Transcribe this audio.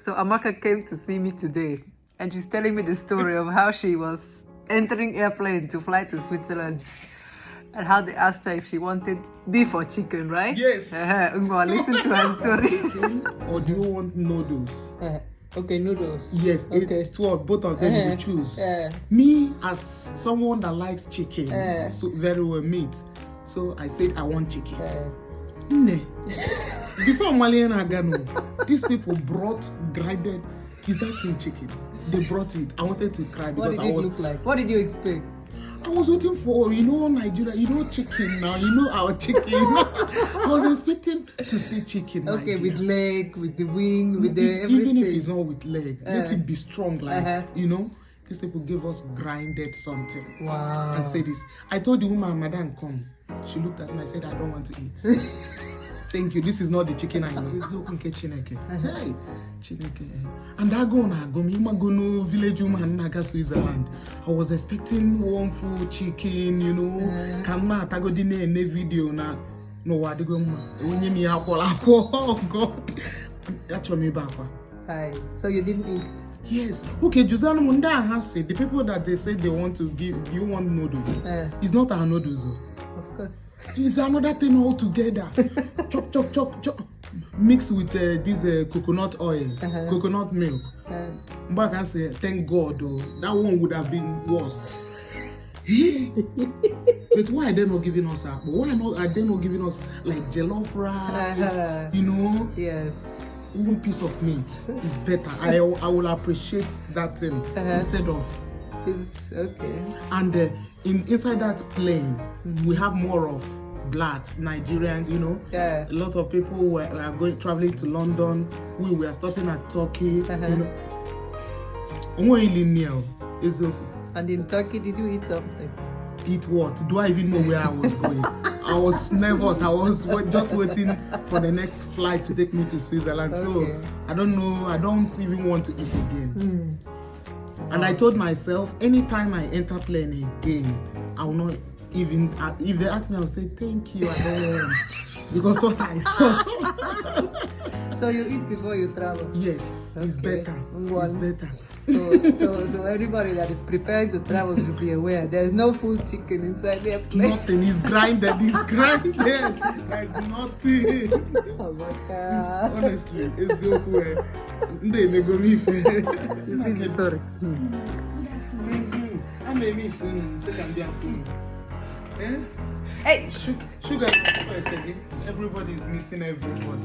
So Amaka came to see me today, and she's telling me the story of how she was entering airplane to fly to Switzerland, and how they asked her if she wanted beef or chicken, right? Yes. Ungwa, listen to her story. Or do you want noodles? Okay, noodles. Yes, Okay. both of them you choose. Me, as someone that likes chicken, so very well meat, so I said I want chicken. Before Malian Agano, these people brought grinded. Is that in chicken? They brought it. I wanted to cry because What did it look like? What did you expect? I was waiting for, Nigeria, chicken now, our chicken. I was expecting to see chicken. Okay, with leg, with the wing, with the everything. Even if it's not with leg, let it be strong, these people gave us grinded something. Wow. And said this. I told the woman, Madam, come. She looked at me, I said, I don't want to eat. Thank you. This is not the chicken I know. It's okay, Chineke. Hey, Chineke. And I go no village woman naga Switzerland. I was expecting one full chicken, Kama tagodine in a video na no wadigum. Oh God. That's what me back. Hi. So you didn't eat? Yes. Okay, Juzana Munda has said the people that they said they want to give, you want noodles. It's not our noodles though. Of course. It's another thing altogether. Chop. Mixed with this coconut oil, coconut milk. But I can say, thank God, though, that one would have been worse. But why are they not giving us that? Why are they not giving us like jollof rice? Yes. One piece of meat is better. I will appreciate that thing instead of. It's okay. And inside that plane, we have more of blacks, Nigerians, A lot of people were traveling to London. We were stopping at Turkey, And in Turkey, did you eat something? Eat what? Do I even know where I was going? I was nervous. I was just waiting for the next flight to take me to Switzerland. So I don't know. I don't even want to eat again. And I told myself, anytime I enter plane again, I will not even, if they ask me, I will say, thank you, I don't want. Because what I saw. So you eat before you travel? Yes, it's better. It's better. So everybody that is preparing to travel should be aware. There is no full chicken inside the plane. Nothing. It's grinded. There's nothing. Oh my God. Honestly, it's so cool. You see the story. I'm a mission. Hey! Sugar, everybody is missing everybody.